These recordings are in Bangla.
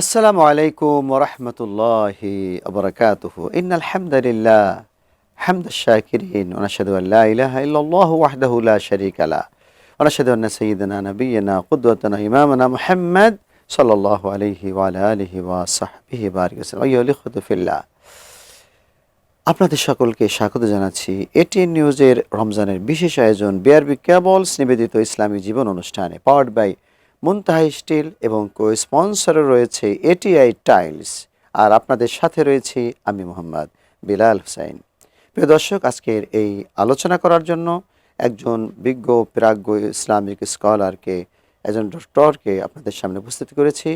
আসসালামু আলাইকুম ওয়া রাহমাতুল্লাহি ওয়া বারাকাতুহু। ইন্নাল হামদালিল্লাহ হামদাশ শাকিরিন ওয়া নাশহাদু আল লা ইলাহা ইল্লাল্লাহু ওয়াহদাহু লা শারীকা লাহ ওয়া নাশহাদু আন্না সাইয়্যিদানা নাবিয়্যানা কুদওয়াতানা ইমামানা মুহাম্মাদ সাল্লাল্লাহু আলাইহি ওয়া আলা আলিহি ওয়া সাহবিহি বারিক ওয়াসাল্লাম। আইয়ুহাল ইখওয়াতু ফিল্লাহ, আপনাদের সকলকে স্বাগত জানাচ্ছি এটিএন নিউজের রমজানের বিশেষ আয়োজন বিআরবি কেবলস নিবেদিত ইসলামী জীবন অনুষ্ঠানে, পাওয়ার্ড বাই মুনতাহা স্টিল এবং কো-স্পন্সরে রয়েছে এটিআই টাইলস। আর আপনাদের সাথে রয়েছি আমি মোহাম্মদ বিলাল হুসাইন। প্রিয় দর্শক, আজকের এই আলোচনা করার জন্য একজন বিজ্ঞ প্রাজ্ঞ ইসলামিক স্কলারকে, একজন ডক্টরকে আপনাদের সামনে উপস্থিত করেছি।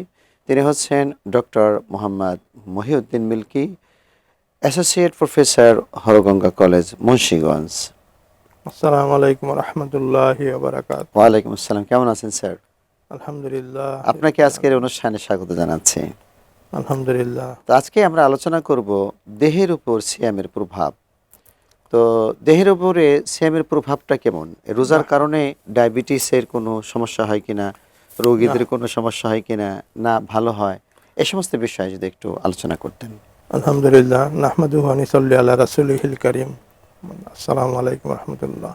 তিনি হচ্ছেন doctor Mohammad Mohiuddin Milki, associate professor, Harganga college, Munshiganj. আসসালামু আলাইকুম রহমতুল্লাহি ওয়া বারাকাতুহু। ওয়ালাইকুম আসসালাম, কেমন আছেন স্যার? আলহামদুলিল্লাহ। আপনাকে আজকের অনুষ্ঠানে স্বাগত জানাচ্ছি। আলহামদুলিল্লাহ। তো আজকে আমরা আলোচনা করব দেহের উপর সিয়ামের প্রভাব। তো দেহের উপরে সিয়ামের প্রভাবটা কেমন? রোজার কারণে ডায়াবেটিসের কোনো সমস্যা হয় কিনা, রোগীদের কোনো সমস্যা হয় কিনা, না ভালো হয়, এ সমস্ত বিষয়ে যদি একটু আলোচনা করতেন। আলহামদুলিল্লাহ, নাহমাদুহু ওয়া নুসাল্লি আলা রাসূলিহিল কারীম। আসসালামু আলাইকুম রহমতুল্লাহ।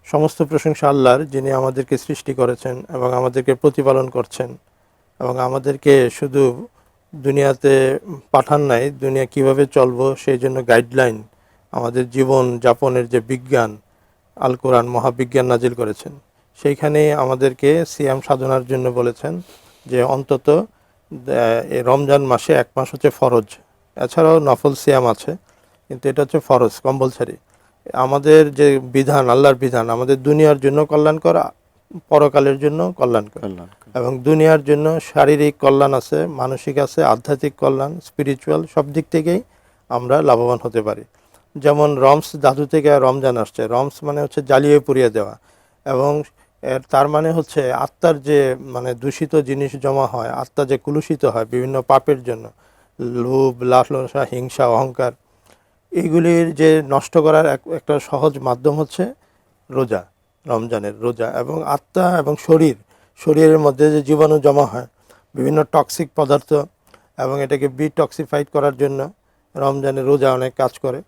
সমস্ত প্রশংসা আল্লাহর, যিনি আমাদেরকে সৃষ্টি করেছেন এবং আমাদেরকে প্রতিপালন করছেন এবং আমাদেরকে শুধু দুনিয়াতে পাঠান নাই, দুনিয়া কিভাবে চলবো সেই জন্য গাইডলাইন, আমাদের জীবন যাপনের যে বিজ্ঞান, আল কোরআন মহাবিজ্ঞান নাজিল করেছেন। সেইখানে আমাদেরকে সিয়াম সাধনার জন্য বলেছেন যে অন্তত এই রমজান মাসে এক মাস হচ্ছে ফরজ, এছাড়াও নফল সিয়াম আছে, কিন্তু এটা হচ্ছে ফরজ, কম্পালসারি। আমাদের যে বিধান, আল্লাহর বিধান, আমাদের দুনিয়ার জন্য কল্যাণ করা, পরকালের জন্য কল্যাণ করা। এবং দুনিয়ার জন্য শারীরিক কল্যাণ আছে, মানসিক আছে, আধ্যাত্মিক কল্যাণ, স্পিরিচুয়াল, সব দিক থেকেই আমরা লাভবান হতে পারি। যেমন রমস ধাতু থেকে রমজান আসছে। রমস মানে হচ্ছে জ্বালিয়ে পুড়িয়ে দেওয়া, এবং তার মানে হচ্ছে আত্মার যে দূষিত জিনিস জমা হয়, আত্মা যে কুলুষিত হয় বিভিন্ন পাপের জন্য, লোভ, লালসা, হিংসা, অহংকার, এইগুলির যে নষ্ট করার একটা সহজ মাধ্যম হচ্ছে রোজা, রমজানের রোজা। এবং আত্মা এবং শরীরের মধ্যে যে জীবাণু জমা হয়, বিভিন্ন টক্সিক পদার্থ, এবং এটাকে ডিটক্সিফাইড করার জন্য রমজানের রোজা অনেক কাজ করে।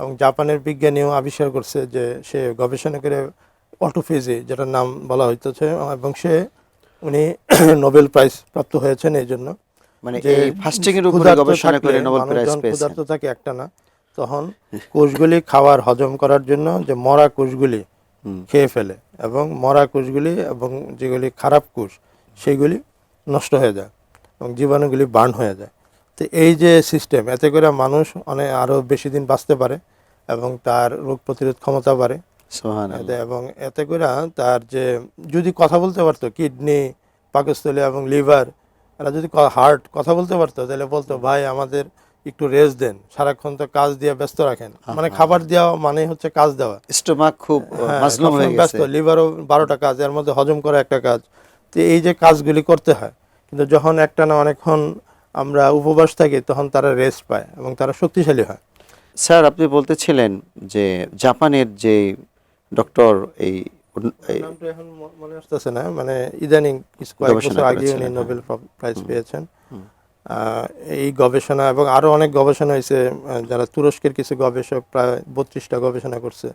এবং জাপানের বিজ্ঞানীও আবিষ্কার করছে যে সে গবেষণা করে অটোফেজি, যেটার নাম বলা হইতেছে, এবং উনি নোবেল প্রাইজ প্রাপ্ত হয়েছেন এই জন্য। মানে এই ফাস্টিং এর উপরে গবেষণা করে নোবেল প্রাইজ পেয়েছেন। ক্ষুধার্ত থাকে একটা না, তখন কোষগুলি খাবার হজম করার জন্য যে মরা কোষগুলি খেয়ে ফেলে, এবং মরা কোষগুলি এবং যেগুলি খারাপ কোষ সেগুলি নষ্ট হয়ে যায় এবং জীবাণুগুলি বার্ন হয়ে যায়। তো এই যে সিস্টেম, এতে করে মানুষ আরও বেশি দিন বাঁচতে পারে এবং তার রোগ প্রতিরোধ ক্ষমতা বাড়ে। এবং এতে করে তার যে যদি কথা বলতে পারতো, কিডনি, পাকস্থলী এবং লিভার, এরা যদি হার্ট কথা বলতে পারতো, তাহলে বলতো ভাই আমাদের একটু রেস্ট দেন, সারাক্ষণ তো কাজ দিয়ে ব্যস্ত রাখেন। মানে খাবার দেওয়া মানে হচ্ছে কাজ দেওয়া। স্টোমাক খুব মাজলুম হয়ে গেছে, লিভারও 12টা কাজ, এর মধ্যে হজম করা একটা কাজ। তো এই যে কাজগুলি করতে হয়, কিন্তু যখন একটা না অনেকক্ষণ আমরা উপবাস থাকি, তখন তারা রেস্ট পায় এবং তারা শক্তিশালী হয়। স্যার, আপনি বলতেছিলেন যে জাপানের যে ডক্টর, এই নামটা এখন মনে আসতেছে না, ইদানিং কয়েক বছর আগে উনি নোবেল প্রাইজ পেয়েছেন। এই গবেষণা এবং আরো অনেক গবেষণা হয়েছে, যারা তুরস্কের কিছু গবেষক প্রায় 32টা গবেষণা করছে।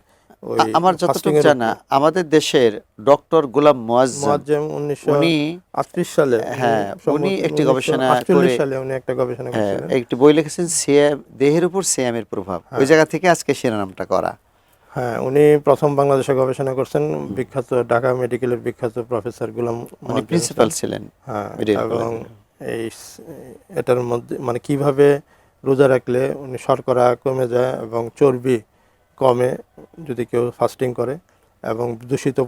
আমার যতটুকু জানা, আমাদের দেশের ডক্টর গোলাম মুয়াজ্জেম 1938 সালে, উনি একটি গবেষণা করে, উনি একটা গবেষণা করেছিলেন, একটি বই লিখেছেন সিয়াম, দেহের উপর সিয়ামের প্রভাব। ওই জায়গা থেকে আজকে শিরোনামটা করা। হ্যাঁ, উনি প্রথম বাংলাদেশে গবেষণা করছেন, বিখ্যাত ঢাকা মেডিকেলের বিখ্যাত প্রফেসর গোলাম মুয়াজ্জেম প্রিন্সিপাল ছিলেন। হ্যাঁ, এবং এটার মধ্যে কিভাবে রোজা রাখলে উনি শর্করা কমে যায় এবং চর্বি কমে যদি কেউ ফাস্টিং করে, এবং দূষিত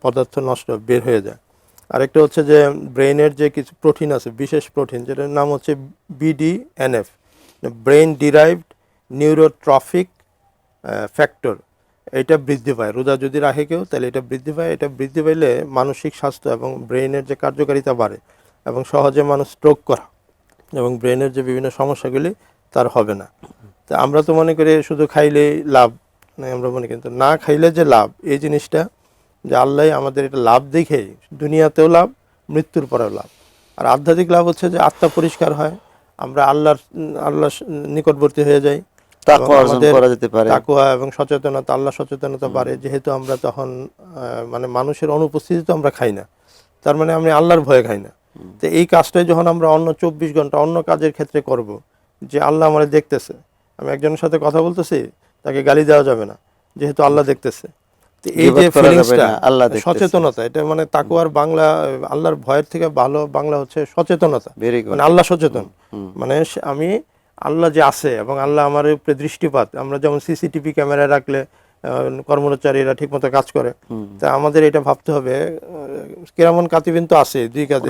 পদার্থ নষ্ট বের হয়ে যায়। আরেকটা হচ্ছে যে ব্রেইনের যে কিছু প্রোটিন আছে, বিশেষ প্রোটিন, যেটার নাম হচ্ছে BDNF, brain derived neurotrophic factor, এটা বৃদ্ধি পায়। রোজা যদি রাখে কেউ, তাহলে এটা বৃদ্ধি পায়। এটা বৃদ্ধি পাইলে মানসিক স্বাস্থ্য এবং ব্রেইনের যে কার্যকারিতা বাড়ে, এবং সহজে মানুষ স্ট্রোক করা এবং ব্রেনের যে বিভিন্ন সমস্যাগুলি তার হবে না। তো আমরা তো মনে করি শুধু খাইলেই লাভ, আমরা মনে, কিন্তু না খাইলে যে লাভ, এই জিনিসটা যে আল্লাহ আমাদের এটা লাভ দেখেই দুনিয়াতেও লাভ, মৃত্যুর পরেও লাভ। আর আধ্যাত্মিক লাভ হচ্ছে যে আত্মা পরিষ্কার হয়, আমরা আল্লাহ নিকটবর্তী হয়ে যাই, তাকওয়া অর্জন করা যেতে পারে। তাকওয়া এবং সচেতনতা, আল্লাহ সচেতনতা বাড়ে, যেহেতু আমরা তখন মানে মানুষের অনুপস্থিতিতে আমরা খাই না, তার মানে আমি আল্লাহর ভয়ে খাই না। তো এই কাজটাই যখন আমরা অন্য 24 ঘন্টা অন্য কাজের ক্ষেত্রে করব, যে আল্লাহ আমাদের দেখতেছে, আমি একজনের সাথে কথা বলতেছি, তাকে গালি দেওয়া যাবে না, যেহেতু আল্লাহ দেখতেছে। তো এই যে ফিলিংসটা, সচেতনতা, এটা মানে তাকওয়ার বাংলা, আল্লাহর ভয়ের থেকে ভালো বাংলা হচ্ছে সচেতনতা, মানে আল্লাহ সচেতন। মানে আমি আল্লাহ যে আছে এবং আল্লাহ আমার উপরে দৃষ্টিপাত, আমরা যেমন সিসিটিভি ক্যামেরা রাখলে কর্মচারীরা ঠিক মতো কাজ করে, তা আমাদের এটা ভাবতে হবে কিরামান কাতিবিন তো আছে, দুই কাজে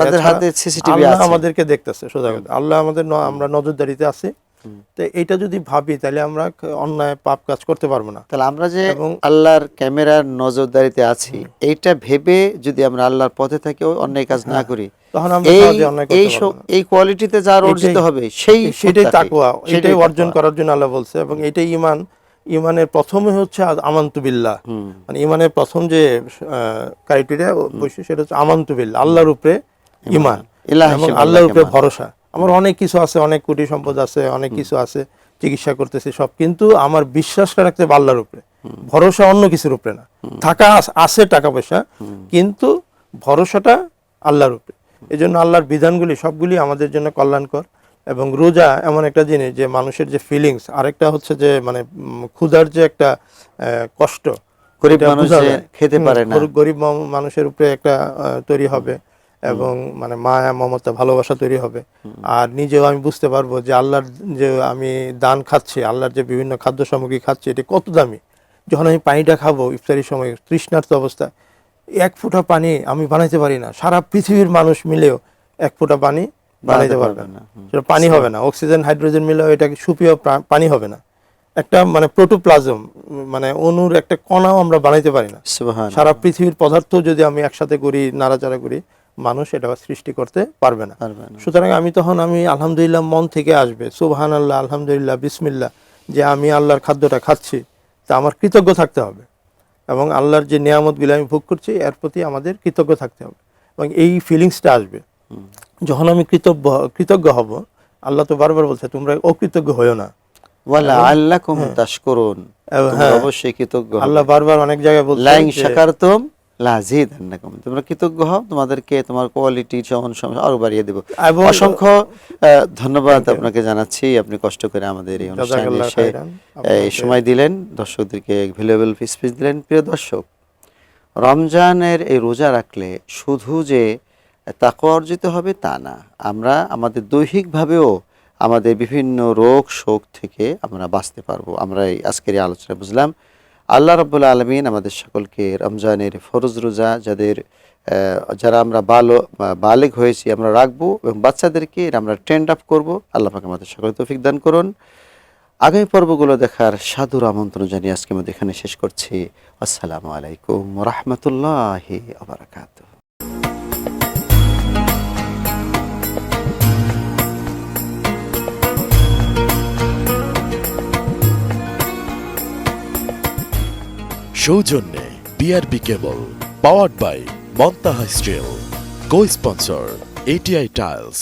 আল্লাহ আমাদেরকে দেখতেছে, সোজা কথা আল্লাহ আমাদের, আমরা নজরদারিতে আছি। তো এটা যদি ভাবি তাহলে আমরা অন্যায় পাপ কাজ করতে পারবো না। তাহলে আমরা যে আল্লাহর ক্যামেরার নজরদারিতে আছি, এইটা ভেবে যদি আমরা আল্লাহর পথে থাকি, অন্যায় কাজ না করি, তখন আমরা এই কোয়ালিটিতে যা অর্জিত হবে সেটাই তাকওয়া, এটাই অর্জন করার জন্য আল্লাহ বলছে। এবং এটাই ইমানের প্রথমে হচ্ছে আমান্তু বিল্লাহ, মানে ইমানের প্রথম যে ক্রাইটেরিয়া সেটা হচ্ছে আমান্তু বিল্লাহ, আল্লাহর উপরে ইমান এবং আল্লাহর উপরে ভরসা। আমার অনেক কিছু আছে, অনেক কোটি সম্পদ আছে, অনেক কিছু আছে, চিকিৎসা করতেছি সব, কিন্তু আমার বিশ্বাসটা রাখতে হবে আল্লাহর উপরে, ভরসা অন্য কিছুর উপরে না। থাকা আছে টাকা পয়সা, কিন্তু ভরসাটা আল্লাহর উপরে। এই জন্য আল্লাহর বিধানগুলি সবগুলি আমাদের জন্য কল্যাণকর। এবং রোজা এমন একটা জিনিস যে মানুষের যে ফিলিংস, আরেকটা হচ্ছে যে মানে ক্ষুধার যে একটা কষ্ট, গরিব মানুষ খেতে পারে না, গরিব মানুষের উপরে একটা তৈরি হবে, এবং মানে মায়া মমতা ভালোবাসা তৈরি হবে। আর নিজেও আমি বুঝতে পারবো যে আল্লাহর যে আমি দান খাচ্ছি, আল্লাহর যে বিভিন্ন খাদ্য সামগ্রী খাচ্ছি, এটা কত দামি। যখন আমি পানিটা খাবো ইফতারির সময় তৃষ্ণার্ত অবস্থা, এক ফোঁটা পানি আমি বানাইতে পারি না, সারা পৃথিবীর মানুষ মিলেও এক ফোঁটা পানি বানাইতে পারবে না, সেটা পানি হবে না। অক্সিজেন হাইড্রোজেন মিলেও এটা সুপেয় পানি হবে না। একটা মানে প্রোটোপ্লাজম, মানে অণুর একটা কণাও আমরা বানাইতে পারি না। সারা পৃথিবীর পদার্থ যদি আমি একসাথে করি, নাড়াচাড়া করি, মানুষ এটা সৃষ্টি করতে পারবে না। সুতরাং আমি আলহামদুলিল্লাহ মন থেকে আসবে, সুবহানাল্লাহ, আলহামদুলিল্লাহ, বিসমিল্লাহ, যে আমি আল্লাহর খাদ্যটা খাচ্ছি, তা আমার কৃতজ্ঞ থাকতে হবে। এবং আল্লাহর যে নিয়ামতগুলো আমি ভোগ করছি, এর প্রতি আমাদের কৃতজ্ঞ থাকতে হবে। এবং এই ফিলিংসটা আসবে যখন আমি কৃতজ্ঞ হব। আল্লাহ তো বারবার বলছে তোমরা অকৃতজ্ঞ হইও না, ওয়ালাআল্লাকুম তাশকুরুন, অবশ্যই কৃতজ্ঞ। আল্লাহ বারবার অনেক জায়গায় বলছে লাইন শাকারতুম লাযিদান্নাকুম, তোমরা কৃতজ্ঞ হও, তোমাদেরকে তোমার কোয়ালিটি আরো বাড়িয়ে দেব। অসংখ্য ধন্যবাদ আপনাকে জানাচ্ছি, আপনি কষ্ট করে আমাদের এই অনুষ্ঠানে এসে এই সময় দিলেন, দর্শকদেরকে ভ্যালুয়েবল স্পিচ দিলেন। প্রিয় দর্শক, রমজানের এই রোজা রাখলে শুধু যে তাকওয়া অর্জিত হবে তা না, আমরা আমাদের দৈহিকভাবেও আমাদের বিভিন্ন রোগ শোক থেকে আমরা বাঁচতে পারবো। আমরা এই আজকের এই আলোচনা বুঝলাম। আল্লাহ রাব্বুল আলামিন আমাদের সকলকে রমজানের ফরজ রোজা যারা আমরা বালেগ হয়েছি আমরা রাখবো, এবং বাচ্চাদেরকে আমরা ট্রেন্ড আপ করবো। আল্লাহ পাক আমাদের সকলকে তৌফিক দান করুন। আগামী পর্বগুলো দেখার সাদর আমন্ত্রণ জানিয়ে আজকে আমরা এখানে শেষ করছি। আসসালামু আলাইকুম ওয়া রাহমাতুল্লাহি ওয়া বারাকাতুহু। সৌজন্যে BRB cable, powered by Muntaha steel, co sponsor ATI tiles.